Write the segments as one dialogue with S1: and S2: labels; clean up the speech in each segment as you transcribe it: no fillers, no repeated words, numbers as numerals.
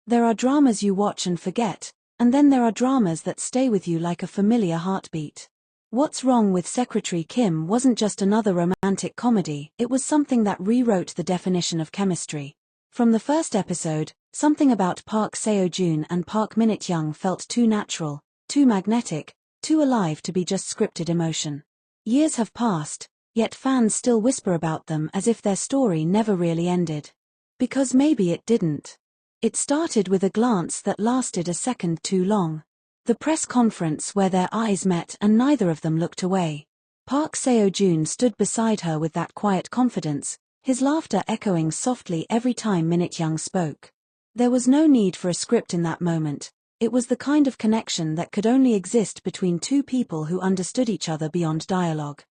S1: There are dramas you watch and forget, and then there are dramas that stay with you like a familiar heartbeat. What's Wrong with Secretary Kim wasn't just another romantic comedy, it was something that rewrote the definition of chemistry. From the first episode, something about Park Seo-joon and Park Min-young felt too natural, too magnetic, too alive to be just scripted emotion. Years have passed, yet fans still whisper about them as if their story never really ended. Because maybe it didn't. It started with a glance that lasted a second too long. The press conference where their eyes met and neither of them looked away. Park Seo-joon stood beside her with that quiet confidence, his laughter echoing softly every time Min-young spoke. There was no need for a script in that moment. It was the kind of connection that could only exist between two people who understood each other beyond dialogue.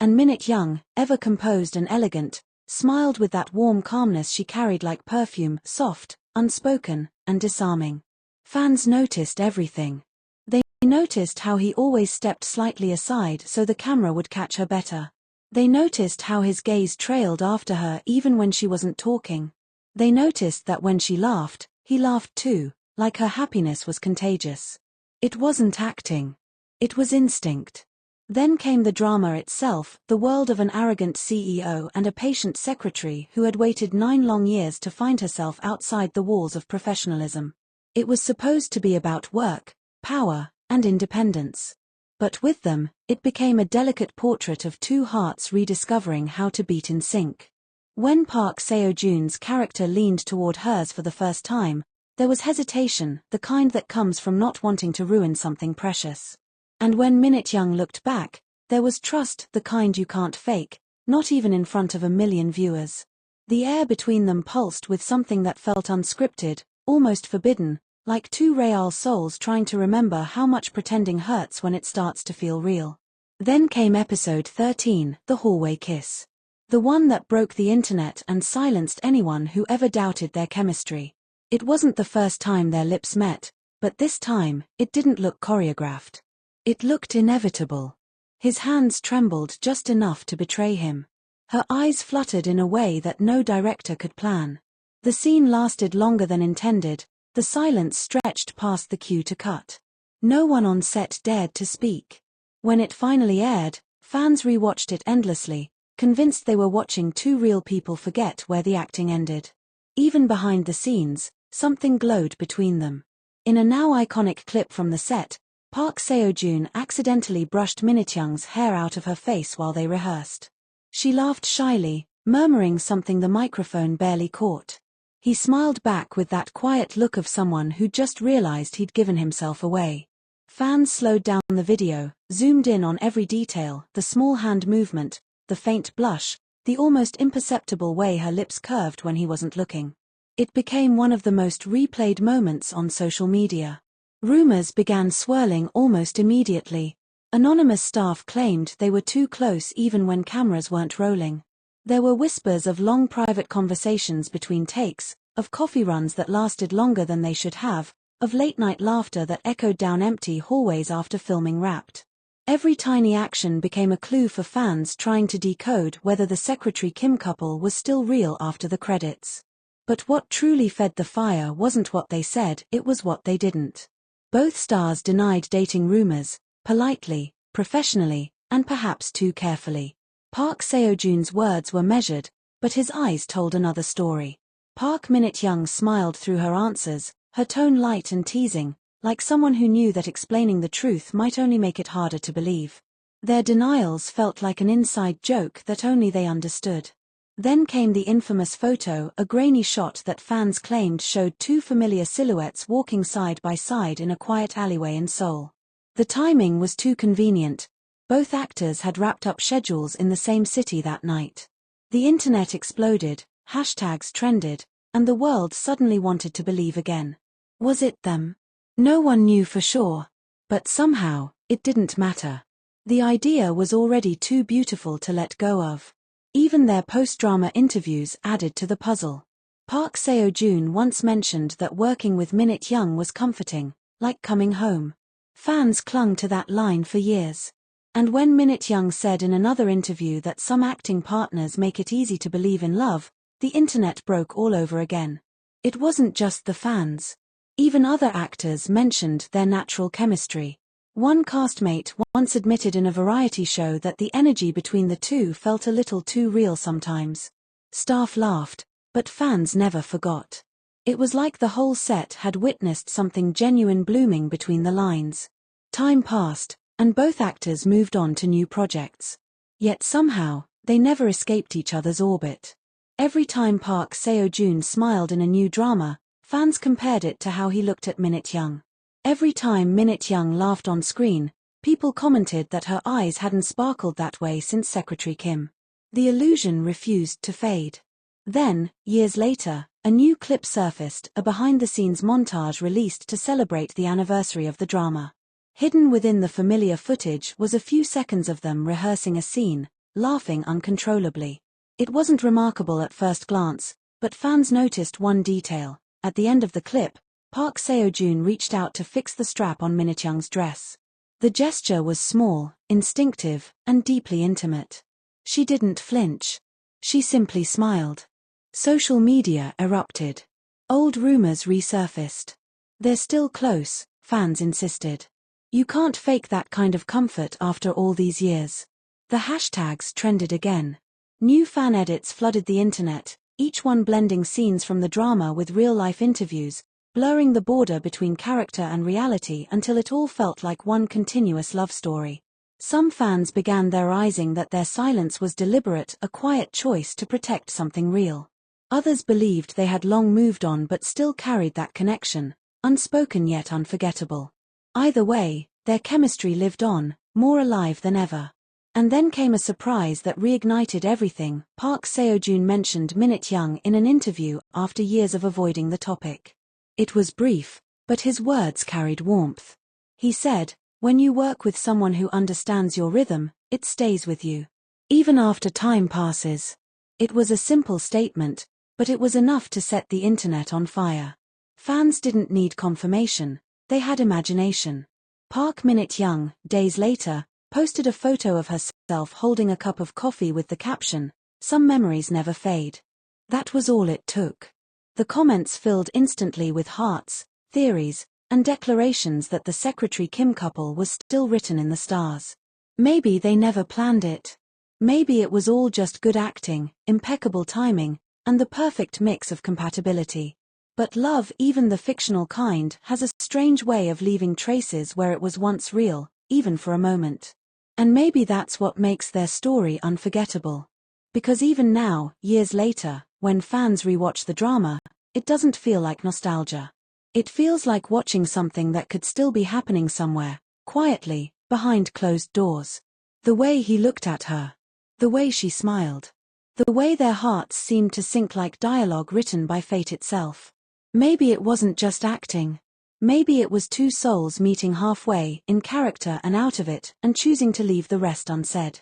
S1: And Min-young, ever composed and elegant, smiled with that warm calmness she carried like perfume, soft, unspoken, and disarming. Fans noticed everything. They noticed how he always stepped slightly aside so the camera would catch her better. They noticed how his gaze trailed after her even when she wasn't talking. They noticed that when she laughed, he laughed too, like her happiness was contagious. It wasn't acting. It was instinct. Then came the drama itself, the world of an arrogant CEO and a patient secretary who had waited 9 long years to find herself outside the walls of professionalism. It was supposed to be about work, power, and independence. But with them, it became a delicate portrait of two hearts rediscovering how to beat in sync. When Park Seo-joon's character leaned toward hers for the first time, there was hesitation, the kind that comes from not wanting to ruin something precious. And when Min-young looked back, there was trust, the kind you can't fake, not even in front of a million viewers. The air between them pulsed with something that felt unscripted, almost forbidden, like two real souls trying to remember how much pretending hurts when it starts to feel real. Then came episode 13, The Hallway Kiss. The one that broke the internet and silenced anyone who ever doubted their chemistry. It wasn't the first time their lips met, but this time, it didn't look choreographed. It looked inevitable. His hands trembled just enough to betray him. Her eyes fluttered in a way that no director could plan. The scene lasted longer than intended, the silence stretched past the cue to cut. No one on set dared to speak. When it finally aired, fans rewatched it endlessly, convinced they were watching two real people forget where the acting ended. Even behind the scenes, something glowed between them. In a now iconic clip from the set, Park Seo-joon accidentally brushed Min-young's hair out of her face while they rehearsed. She laughed shyly, murmuring something the microphone barely caught. He smiled back with that quiet look of someone who just realized he'd given himself away. Fans slowed down the video, zoomed in on every detail, the small hand movement, the faint blush, the almost imperceptible way her lips curved when he wasn't looking. It became one of the most replayed moments on social media. Rumors began swirling almost immediately. Anonymous staff claimed they were too close even when cameras weren't rolling. There were whispers of long private conversations between takes, of coffee runs that lasted longer than they should have, of late-night laughter that echoed down empty hallways after filming wrapped. Every tiny action became a clue for fans trying to decode whether the Secretary Kim couple was still real after the credits. But what truly fed the fire wasn't what they said, it was what they didn't. Both stars denied dating rumors, politely, professionally, and perhaps too carefully. Park Seo-joon's words were measured, but his eyes told another story. Park Min-young smiled through her answers, her tone light and teasing, like someone who knew that explaining the truth might only make it harder to believe. Their denials felt like an inside joke that only they understood. Then came the infamous photo, a grainy shot that fans claimed showed two familiar silhouettes walking side by side in a quiet alleyway in Seoul. The timing was too convenient. Both actors had wrapped up schedules in the same city that night. The internet exploded, hashtags trended, and the world suddenly wanted to believe again. Was it them? No one knew for sure. But somehow, it didn't matter. The idea was already too beautiful to let go of. Even their post-drama interviews added to the puzzle. Park Seo-joon once mentioned that working with Min-young was comforting, like coming home. Fans clung to that line for years. And when Min-young said in another interview that some acting partners make it easy to believe in love, the internet broke all over again. It wasn't just the fans. Even other actors mentioned their natural chemistry. One castmate once admitted in a variety show that the energy between the two felt a little too real sometimes. Staff laughed, but fans never forgot. It was like the whole set had witnessed something genuine blooming between the lines. Time passed, and both actors moved on to new projects. Yet somehow, they never escaped each other's orbit. Every time Park Seo-joon smiled in a new drama, fans compared it to how he looked at Min Young. Every time Min Young laughed on screen, people commented that her eyes hadn't sparkled that way since Secretary Kim. The illusion refused to fade. Then, years later, a new clip surfaced, a behind-the-scenes montage released to celebrate the anniversary of the drama. Hidden within the familiar footage was a few seconds of them rehearsing a scene, laughing uncontrollably. It wasn't remarkable at first glance, but fans noticed one detail. At the end of the clip, Park Seo-joon reached out to fix the strap on Min Young's dress. The gesture was small, instinctive, and deeply intimate. She didn't flinch. She simply smiled. Social media erupted. Old rumors resurfaced. "They're still close," fans insisted. "You can't fake that kind of comfort after all these years." The hashtags trended again. New fan edits flooded the internet, each one blending scenes from the drama with real-life interviews, blurring the border between character and reality until it all felt like one continuous love story. Some fans began theorizing that their silence was deliberate, a quiet choice to protect something real. Others believed they had long moved on but still carried that connection, unspoken yet unforgettable. Either way, their chemistry lived on, more alive than ever. And then came a surprise that reignited everything. Park Seo-joon mentioned Min Young in an interview after years of avoiding the topic. It was brief, but his words carried warmth. He said, "When you work with someone who understands your rhythm, it stays with you. Even after time passes." It was a simple statement, but it was enough to set the internet on fire. Fans didn't need confirmation, they had imagination. Park Min Young, days later, posted a photo of herself holding a cup of coffee with the caption, "Some memories never fade." That was all it took. The comments filled instantly with hearts, theories, and declarations that the Secretary Kim couple was still written in the stars. Maybe they never planned it. Maybe it was all just good acting, impeccable timing, and the perfect mix of compatibility. But love, even the fictional kind, has a strange way of leaving traces where it was once real, even for a moment. And maybe that's what makes their story unforgettable. Because even now, years later, when fans rewatch the drama, it doesn't feel like nostalgia. It feels like watching something that could still be happening somewhere, quietly, behind closed doors. The way he looked at her. The way she smiled. The way their hearts seemed to sync like dialogue written by fate itself. Maybe it wasn't just acting. Maybe it was two souls meeting halfway, in character and out of it, and choosing to leave the rest unsaid.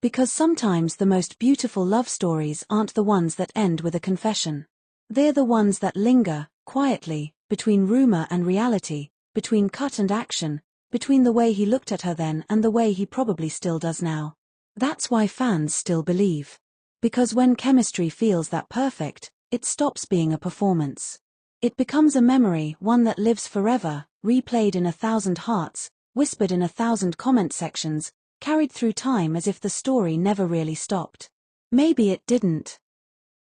S1: Because sometimes the most beautiful love stories aren't the ones that end with a confession. They're the ones that linger, quietly, between rumor and reality, between cut and action, between the way he looked at her then and the way he probably still does now. That's why fans still believe. Because when chemistry feels that perfect, it stops being a performance. It becomes a memory, one that lives forever, replayed in 1,000 hearts, whispered in 1,000 comment sections, carried through time as if the story never really stopped. Maybe it didn't.